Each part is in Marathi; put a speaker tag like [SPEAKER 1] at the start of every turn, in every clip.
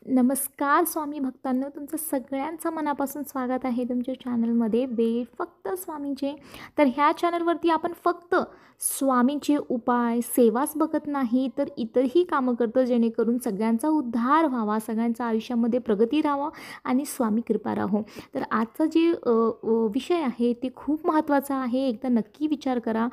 [SPEAKER 1] नमस्कार स्वामी भक्तांनो, तुमचं सगळ्यांचं मनापासून स्वागत आहे तुमच्या चॅनलमध्ये वेळ फक्त स्वामींचे. तर ह्या चॅनलवरती आपण फक्त स्वामींचे उपाय सेवाच बघत नाही, तर इतरही कामं करतो जेणेकरून सगळ्यांचा उद्धार व्हावा, सगळ्यांच्या आयुष्यामध्ये प्रगती राहावा आणि स्वामी कृपा राहो. तर आजचा जे विषय आहे ते खूप महत्त्वाचा आहे. एकदा नक्की विचार करा.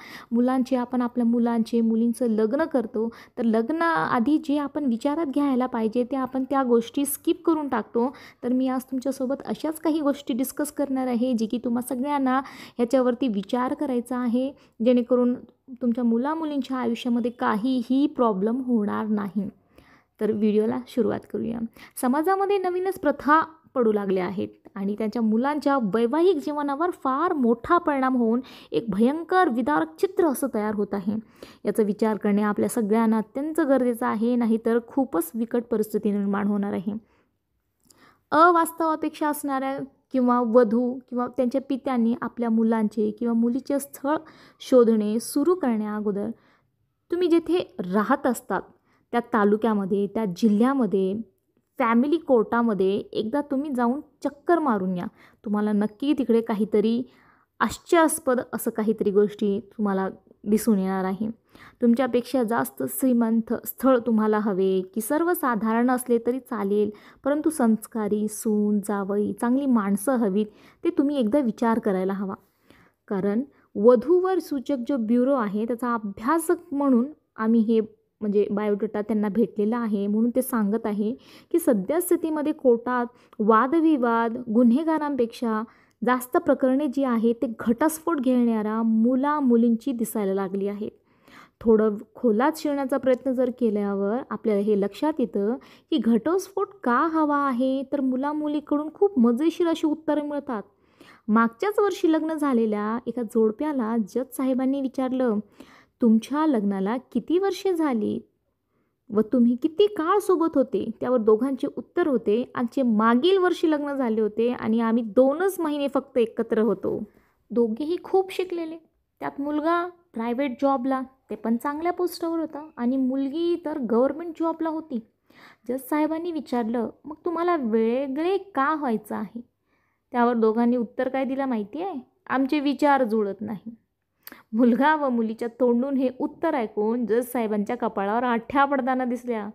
[SPEAKER 1] आपण आपल्या मुलींचं लग्न करतो, तर लग्नाआधी जे आपण विचारात घ्यायला पाहिजे ते आपण त्या गोष्टी स्किप करून टाकतो. तर मी आज तुमच्यासोबत अशाच काही गोष्टी डिस्कस करणार आहे, जे की तुम्हा सगळ्यांना ह्याच्यावरती विचार करायचा आहे, जेणेकरून तुमच्या मुलींच्या आयुष्यामध्ये काहीही प्रॉब्लेम होणार नाही. तर व्हिडिओला सुरुवात करूया. समाजामध्ये नवीनच प्रथा पडू लागल्या आहेत आणि त्यांच्या मुलांच्या वैवाहिक जीवनावर फार मोठा परिणाम होऊन एक भयंकर विदारक चित्र असं तयार होत आहे. याचा विचार करणे आपल्या सगळ्यांना अत्यंत गरजेचं आहे, नाहीतर खूपच बिकट परिस्थिती निर्माण होणार आहे. अवास्तव अपेक्षा असणाऱ्या किंवा वधू किंवा त्यांच्या पित्यांनी आपल्या मुलांचे किंवा मुलीचे स्थळ शोधणे सुरू करण्याअगोदर तुम्ही जेथे राहत असतात त्या तालुक्यामध्ये, त्या जिल्ह्यामध्ये, फॅमिली कोर्टामध्ये एकदा तुम्ही जाऊन चक्कर मारून या. तुम्हाला नक्की तिकडे काहीतरी आश्चर्यास्पद असं काहीतरी गोष्टी तुम्हाला दिसून येणार आहे. तुमच्यापेक्षा जास्त श्रीमंत स्थळ तुम्हाला हवे की सर्वसाधारण असले तरी चालेल, परंतु संस्कारी सून, जावई, चांगली माणसं हवीत, ते तुम्ही एकदा विचार करायला हवा. कारण वधूवर सूचक जो ब्युरो आहे त्याचा अभ्यासक म्हणून आम्ही हे बायोडेटा त्यांना भेटलेला आहे, म्हणून ते सांगत आहे की सद्यस्थितीमध्ये कोर्टात वादविवाद गुन्हेगारांपेक्षा जास्त प्रकरणे जी आहेत ते घटस्फोट घेणाऱ्या मुलींची दिसायला लागली आहेत. थोडं खोलात शिरण्याचा प्रयत्न जर केल्यावर आपल्याला हे लक्षात येतं की घटस्फोट का हवा आहे, तर मुलीकडून खूप मजेशीर अशी उत्तरं मिळतात. मागच्याच वर्षी लग्न झालेल्या एका जोडप्याला जज साहेबांनी विचारलं, तुमच्या लग्नाला किती वर्षे झाली व तुम्ही किती काळ सोबत होते? त्यावर दोघांचे उत्तर होते, आमचे मागील वर्षी लग्न झाले होते आणि आम्ही 2च महिने फक्त एकत्र होतो. दोघेही खूप शिकलेले, त्यात मुलगा प्रायव्हेट जॉबला, ते पण चांगल्या पोस्टवर होता, आणि मुलगी तर गव्हर्नमेंट जॉबला होती. जज साहेबांनी विचारलं, मग तुम्हाला वेगळे का व्हायचं आहे? त्यावर दोघांनी उत्तर काय दिलं माहिती आहे? आमचे विचार जुळत नाही. मुलगा व मुलीच्या तोंडून हे उत्तर ऐकून जज साहेबांच्या कपाळावर आठ्या पडताना दिसल्या.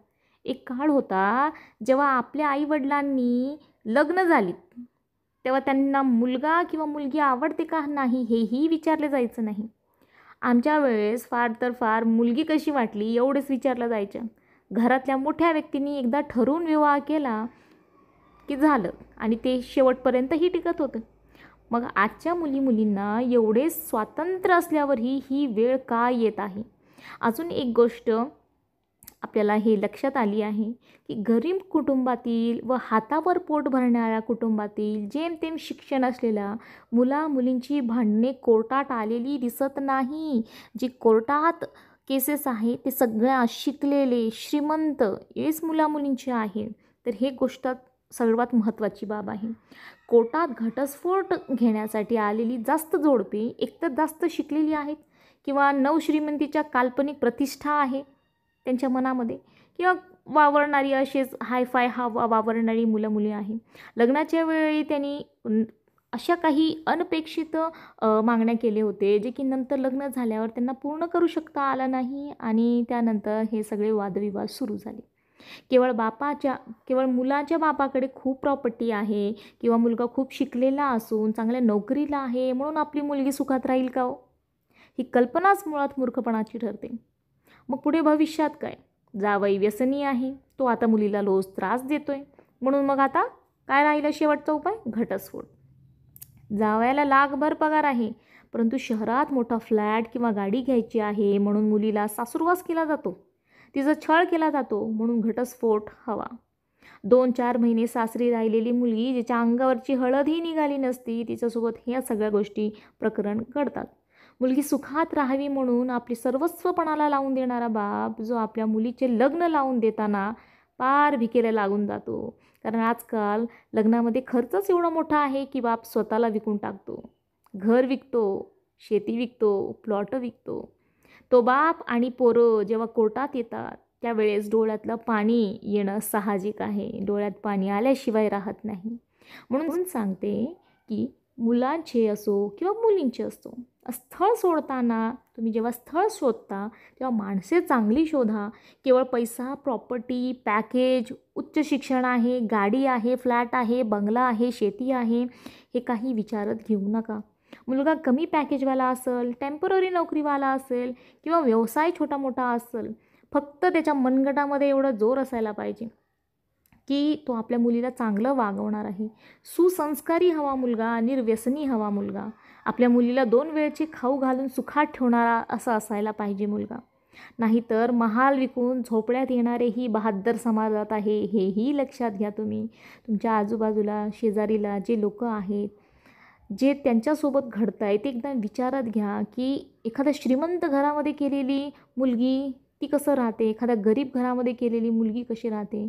[SPEAKER 1] एक काळ होता जेव्हा आपल्या आईवडिलांनी लग्न झालीत तेव्हा त्यांना मुलगा किंवा मुलगी आवडते का नाही हेही विचारले जायचं नाही. आमच्या वेळेस फार तर फार मुलगी कशी वाटली एवढेच विचारलं जायचं. घरातल्या मोठ्या व्यक्तींनी एकदा ठरवून विवाह केला की झालं, आणि ते शेवटपर्यंतही टिकत होतं. मग आजच्या मुलींना एवढे स्वातंत्र्य असल्यावरही ही वेळ का येत आहे? अजून एक गोष्ट आपल्याला हे लक्षात आली आहे की गरीब कुटुंबातील व हातावर पोट भरणाऱ्या कुटुंबातील जेमतेम शिक्षण असलेल्या मुलींची भांडणे कोर्टात आलेली दिसत नाही. जी कोर्टात केसेस आहे ते सगळ्या शिकलेले श्रीमंत हेच मुलींचे आहे. तर हे गोष्ट सर्वात महत्त्वाची बाब आहे. कोर्टात घटस्फोट घेण्यासाठी आलेली जास्त जोडपे एकतर जास्त शिकलेली आहेत किंवा नवश्रीमंतीच्या काल्पनिक प्रतिष्ठा आहे त्यांच्या मनामध्ये, किंवा वावरणारी असेच हायफाय वावरणारी मुली आहे. लग्नाच्या वेळी त्यांनी अशा काही अनपेक्षित मागण्या केले होते जे की नंतर लग्न झाल्यावर त्यांना पूर्ण करू शकता आला नाही, आणि त्यानंतर हे सगळे वादविवाद सुरू झाले. केवळ मुलाच्या बापाकडे खूप प्रॉपर्टी आहे किंवा मुलगा खूप शिकलेला असून चांगल्या नोकरीला आहे म्हणून आपली मुलगी सुखात राहील का हो? ही कल्पनाच मुळात मूर्खपणाची ठरते. मग पुढे भविष्यात काय? जावई व्यसनी आहे, तो आता मुलीला रोज त्रास देतोय, म्हणून मग आता काय राहिलं शेवटचा उपाय? घटस्फोट. जावयाला लाखभर पगार आहे, परंतु शहरात मोठा फ्लॅट किंवा गाडी घ्यायची आहे म्हणून मुलीला सासूरवास केला जातो, तिचा छळ केला जातो, म्हणून घटस्फोट हवा. 2-4 महिने सासरी राहिलेली मुलगी जिच्या अंगावरची हळदही निघाली नसती, तिच्यासोबत ह्या सगळ्या गोष्टी प्रकरण घडतात. मुलगी सुखात राहावी म्हणून आपली सर्वस्वपणाला लावून देणारा बाप जो आपल्या मुलीचे लग्न लावून देताना पार भिकेला लागून जातो. कारण आजकाल लग्नामध्ये खर्चच एवढा मोठा आहे की बाप स्वतःला विकून टाकतो, घर विकतो, शेती विकतो, प्लॉट विकतो. तो बाप आणि पोरं जेव्हा कोर्टात येतात त्यावेळेस डोळ्यातलं पाणी येणं साहजिक आहे. डोळ्यात पाणी आल्याशिवाय राहत नाही. म्हणून सांगते की मुलांचे असो किंवा मुलींचे असो, स्थळ सोडताना तुम्ही जेव्हा स्थळ शोधता तेव्हा माणसे चांगली शोधा. केवळ पैसा, प्रॉपर्टी, पॅकेज, उच्च शिक्षण आहे, गाडी आहे, फ्लॅट आहे, बंगला आहे, शेती आहे, हे काही विचारत घेऊ नका. मुलगा कमी पॅकेजवाला असेल, टेम्पररी नोकरीवाला असेल किंवा व्यवसाय छोटा मोठा असेल, फक्त त्याच्या मनगटामध्ये एवढा जोर असायला पाहिजे की तो आपल्या मुलीला चांगलं वागवणार आहे. सुसंस्कारी हवा मुलगा, निर्व्यसनी हवा मुलगा, आपल्या मुलीला 2 वेळचे खाऊ घालून सुखात ठेवणारा असा असायला पाहिजे मुलगा. नाहीतर महाल विकून झोपड्यात येणारे ही बहाद्दर समाजात आहे, हेही लक्षात घ्या तुम्ही. तुमच्या आजूबाजूला शेजारीला जे लोक आहेत, जे त्यांच्यासोबत घडत आहे ते एकदा विचारात घ्या की एखाद्या श्रीमंत घरामध्ये केलेली मुलगी ती कसं राहते, एखाद्या गरीब घरामध्ये केलेली मुलगी कशी राहते.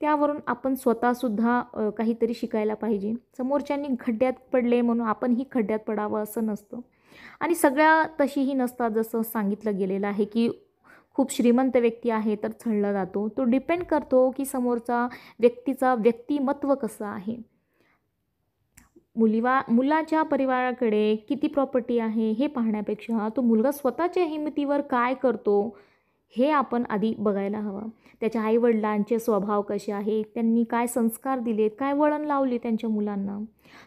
[SPEAKER 1] त्यावरून आपण स्वतःसुद्धा काहीतरी शिकायला पाहिजे. समोरच्यांनी खड्ड्यात पडले म्हणून आपणही खड्ड्यात पडावं असं नसतं. आणि सगळ्या तशीही नसतात. जसं सांगितलं गेलेलं आहे की खूप श्रीमंत व्यक्ती आहे तर छळला जातो. तो डिपेंड करतो की समोरचा व्यक्तीचा व्यक्तिमत्व कसं आहे. मुलाच्या परिवाराकडे किती प्रॉपर्टी आहे हे पाहण्यापेक्षा तो मुलगा स्वतःच्या हिमतीवर काय करतो हे आपण आधी बघायला हवं. त्याच्या आईवडिलांचे स्वभाव कसे आहेत, त्यांनी काय संस्कार दिलेत, काय वळण लावले त्यांच्या मुलांना.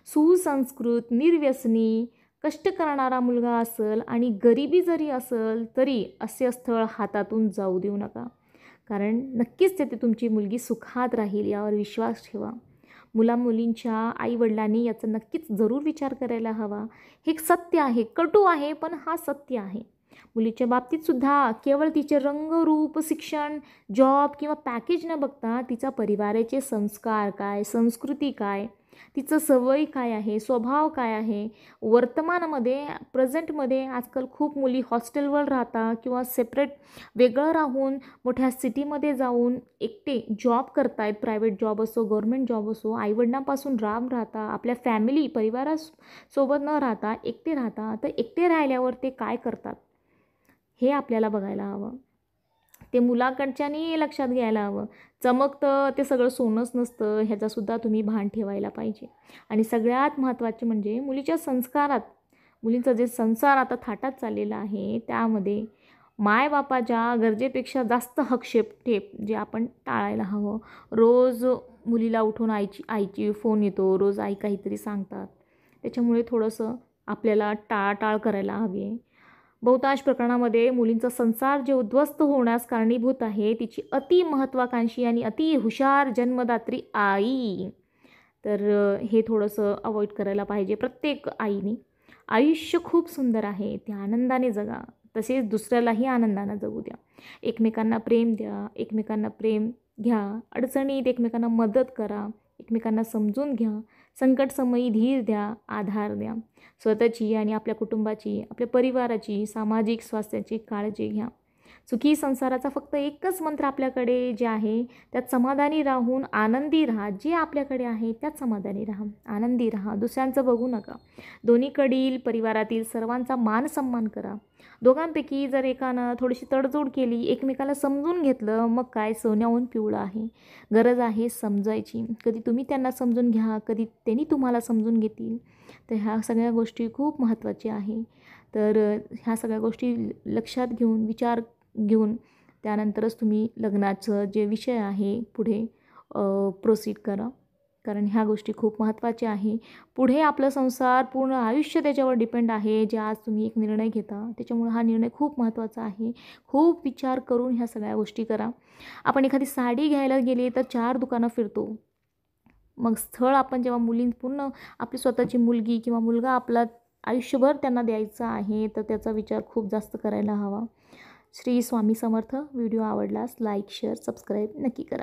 [SPEAKER 1] सुसंस्कृत, निर्व्यसनी, कष्ट करणारा मुलगा असेल आणि गरिबी जरी असेल तरी असे स्थळ हातातून जाऊ देऊ नका. कारण नक्कीच तेथे तुमची मुलगी सुखात राहील यावर विश्वास ठेवा. मुलींच्या आईवडिलांनी याचा नक्कीच जरूर विचार करायला हवा. हे एक सत्य आहे, कटू आहे पण हा सत्य आहे. मुलीच्या बाबतीतसुद्धा केवळ तिचे रंग, रूप, शिक्षण, जॉब किंवा पॅकेज न बघता तिचा परिवाराचे संस्कार काय, संस्कृती काय, तिचं सवयी काय आहे, स्वभाव काय आहे. वर्तमानामध्ये प्रेझेंटमध्ये आजकाल खूप मुली हॉस्टेलवर राहतात किंवा सेपरेट वेगळं राहून मोठ्या सिटीमध्ये जाऊन एकटे जॉब करतायत. प्रायव्हेट जॉब असो, गव्हर्मेंट जॉब असो, आईवडिलांपासून लांब राहता, आपल्या फॅमिली परिवारासोबत न राहता एकटे राहता. तर एकटे राहिल्यावर ते काय करतात हे आपल्याला बघायला हवं. ते मुलाकडच्यानी लक्षात घ्यायला हवं. चमकतं ते सगळं सोनंच नसतं, ह्याचासुद्धा तुम्ही भान ठेवायला पाहिजे. आणि सगळ्यात महत्त्वाचे म्हणजे मुलीच्या संस्कारात, मुलींचा जे संसार आता थाटात चाललेला आहे त्यामध्ये मायबापाच्या गरजेपेक्षा जास्त हस्तक्षेप जे आपण टाळायला हवं. रोज मुलीला उठून आईची फोन येतो, रोज आई काहीतरी सांगतात. त्याच्यामुळे थोडंसं आपल्याला टाळाटाळ करायला हवी आहे. बहुतांश प्रकरणामध्ये मुलींचा संसार जे उद्ध्वस्त होण्यास कारणीभूत आहे तिची अति महत्त्वाकांक्षी आणि अति हुशार जन्मदात्री आई. तर हे थोडंसं अवॉइड करायला पाहिजे प्रत्येक आईने. आयुष्य खूप सुंदर आहे, ते आनंदाने जगा, तसेच दुसऱ्यालाही आनंदाने जगू द्या. एकमेकांना प्रेम द्या, एकमेकांना प्रेम घ्या, अडचणीत एकमेकांना मदत करा, एकमेकांना समजून घ्या, संकटसमयी धीर द्या, आधार द्या. स्वतःची आणि आपल्या कुटुंबाची, आपल्या परिवाराची, सामाजिक स्वास्थ्याची काळजी घ्या. सुखी संसाराचा फक्त एकच मंत्र आपल्याकडे जे आहे त्यात समाधानी राहून आनंदी राहा. जे आपल्याकडे आहे त्यात समाधानी राहा, आनंदी राहा, दुसऱ्यांचं बघू नका. दोन्हीकडील परिवारातील सर्वांचा मान सन्मान करा. दोघांपैकी जर एकानं थोडीशी तडजोड केली, एकमेकाला समजून घेतलं, मग काय सोन्याहून पिवळं आहे. गरज आहे समजायची. कधी तुम्ही त्यांना समजून घ्या, कधी त्यांनी तुम्हाला समजून घेतील. तर ह्या सगळ्या गोष्टी खूप महत्त्वाच्या आहे. तर ह्या सगळ्या गोष्टी लक्षात घेऊन, विचार घेऊन त्यानंतरच तुम्ही लग्नाचं जे विषय आहे पुढे प्रोसीड करा. कारण ह्या गोष्टी खूप महत्त्वाच्या आहे. पुढे आपलं संसार, पूर्ण आयुष्य त्याच्यावर डिपेंड आहे. जे आज तुम्ही एक निर्णय घेता त्याच्यामुळे हा निर्णय खूप महत्त्वाचा आहे. खूप विचार करून ह्या सगळ्या गोष्टी करा. आपण एखादी साडी घ्यायला गेली तर 4 दुकानं फिरतो. मग स्थळ आपण जेव्हा पूर्ण आपली स्वतःची मुलगी किंवा मुलगा आपला आयुष्यभर त्यांना द्यायचा आहे तर त्याचा विचार खूप जास्त करायला हवा. श्री स्वामी समर्थ. व्हिडिओ आवडल्यास लाईक, शेअर, सबस्क्राईब नक्की करा.